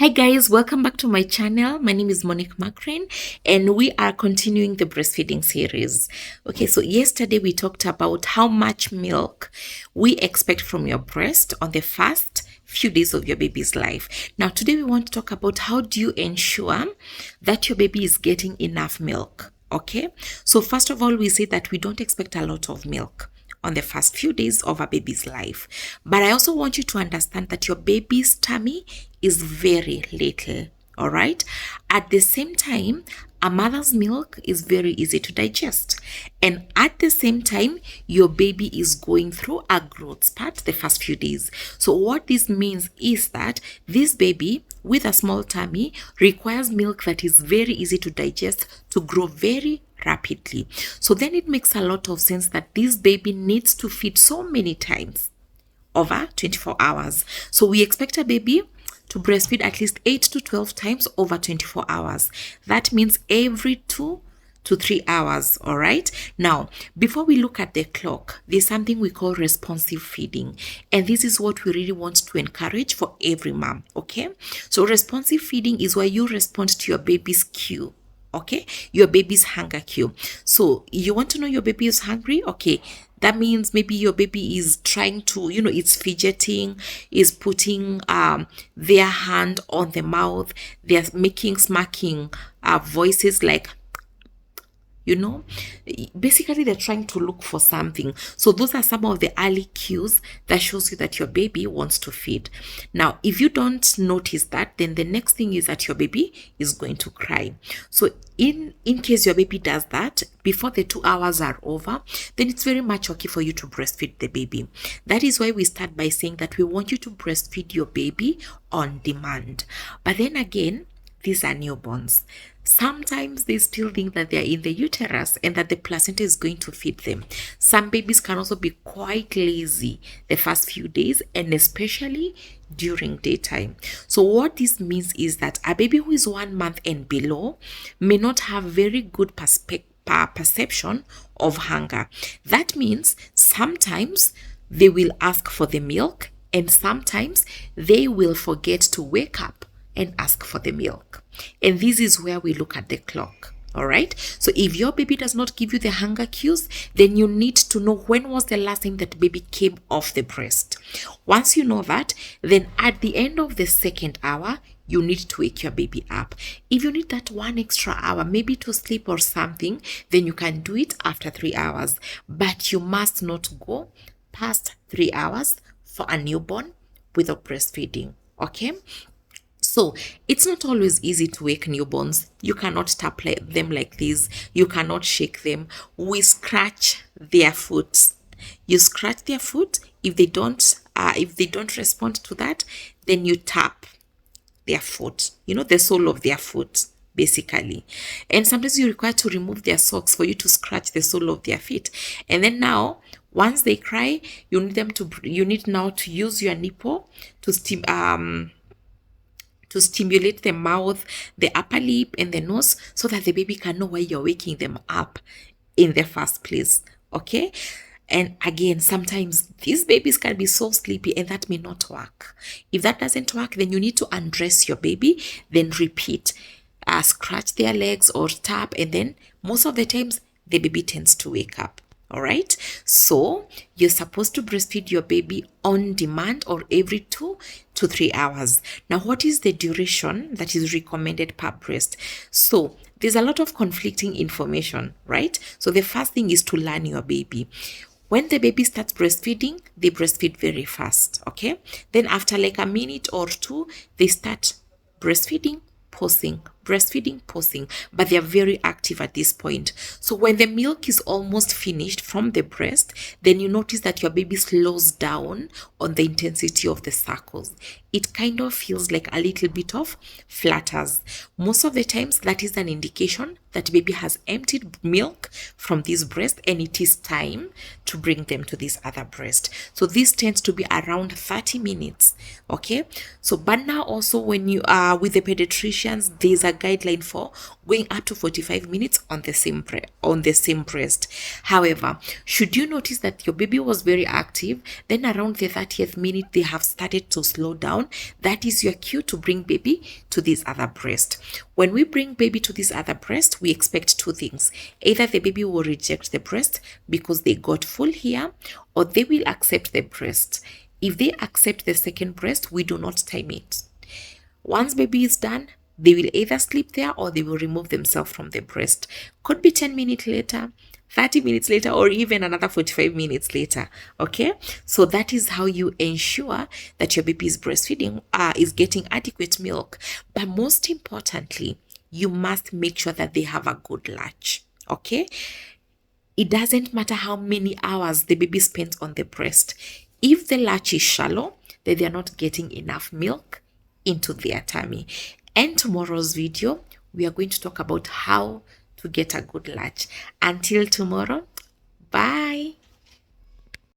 Hi guys, welcome back to my channel. My name is Monique Macrain and we are continuing the breastfeeding series. Okay, so yesterday we talked about how much milk we expect from your breast on the first few days of your baby's life. Now today we want to talk about how do you ensure that your baby is getting enough milk. Okay, so first of all, we say that we don't expect a lot of milk on the first few days of a baby's life. But I also want you to understand that your baby's tummy is very little, all right? At the same time, a mother's milk is very easy to digest. And at the same time, your baby is going through a growth spurt the first few days. So what this means is that this baby with a small tummy requires milk that is very easy to digest to grow very rapidly. So then it makes a lot of sense that this baby needs to feed so many times over 24 hours. So we expect a baby to breastfeed at least 8 to 12 times over 24 hours. That means every 2 to 3 hours. All right. Now, before we look at the clock, there's something we call responsive feeding. And this is what we really want to encourage for every mom. Okay. So responsive feeding is where you respond to your baby's cue. Okay, your baby's hunger cue. So you want to know your baby is hungry? Okay, that means maybe your baby is trying to, it's fidgeting, is putting their hand on the mouth, they're making smacking voices like, basically they're trying to look for something. So those are some of the early cues that shows you that your baby wants to feed. Now, if you don't notice that, then the next thing is that your baby is going to cry. So in case your baby does that before the 2 hours are over, then it's very much okay for you to breastfeed the baby. That is why we start by saying that we want you to breastfeed your baby on demand. But then again, these are newborns. Sometimes they still think that they're in the uterus and that the placenta is going to feed them. Some babies can also be quite lazy the first few days, and especially during daytime. So what this means is that a baby who is 1 month and below may not have very good perception of hunger. That means sometimes they will ask for the milk and sometimes they will forget to wake up and ask for the milk. And this is where we look at the clock. All right. So if your baby does not give you the hunger cues, then you need to know when was the last time that baby came off the breast. Once you know that, then at the end of the second hour, you need to wake your baby up. If you need that 1 extra hour, maybe to sleep or something, then you can do it after 3 hours. But you must not go past 3 hours for a newborn without breastfeeding. Okay. So it's not always easy to wake newborns. You cannot tap them like this. You cannot shake them. We scratch their foot. You scratch their foot. If they don't respond to that, then you tap their foot. The sole of their foot, basically. And sometimes you require to remove their socks for you to scratch the sole of their feet. And then now, once they cry, you need now to use your nipple to stimulate the mouth, the upper lip, and the nose so that the baby can know why you're waking them up in the first place. Okay? And again, sometimes these babies can be so sleepy and that may not work. If that doesn't work, then you need to undress your baby, then repeat. Scratch their legs or tap, and then most of the times the baby tends to wake up. All right. So you're supposed to breastfeed your baby on demand or every 2 to 3 hours. Now, what is the duration that is recommended per breast? So there's a lot of conflicting information, right? So the first thing is to learn your baby. When the baby starts breastfeeding, they breastfeed very fast. Okay. Then after like a minute or two, they start breastfeeding, pausing, breastfeeding, pausing, but they are very active at this point. So when the milk is almost finished from the breast, then you notice that your baby slows down on the intensity of the suckles. It kind of feels like a little bit of flutters. Most of the times that is an indication that baby has emptied milk from this breast and it is time to bring them to this other breast. So this tends to be around 30 minutes. Okay. So but now also when you are with the pediatricians, there's a a guideline for going up to 45 minutes on the same breast. However, should you notice that your baby was very active, then around the 30th minute they have started to slow down, that is your cue to bring baby to this other breast. When we bring baby to this other breast, we expect two things. Either the baby will reject the breast because they got full here, or they will accept the breast. If they accept the second breast, we do not time it. Once baby is done, they will either sleep there or they will remove themselves from the breast. Could be 10 minutes later, 30 minutes later, or even another 45 minutes later. Okay, so that is how you ensure that your baby is breastfeeding, is getting adequate milk. But most importantly, you must make sure that they have a good latch. Okay, it doesn't matter how many hours the baby spends on the breast. If the latch is shallow, then they are not getting enough milk into their tummy. And tomorrow's video, we are going to talk about how to get a good latch. Until tomorrow, bye.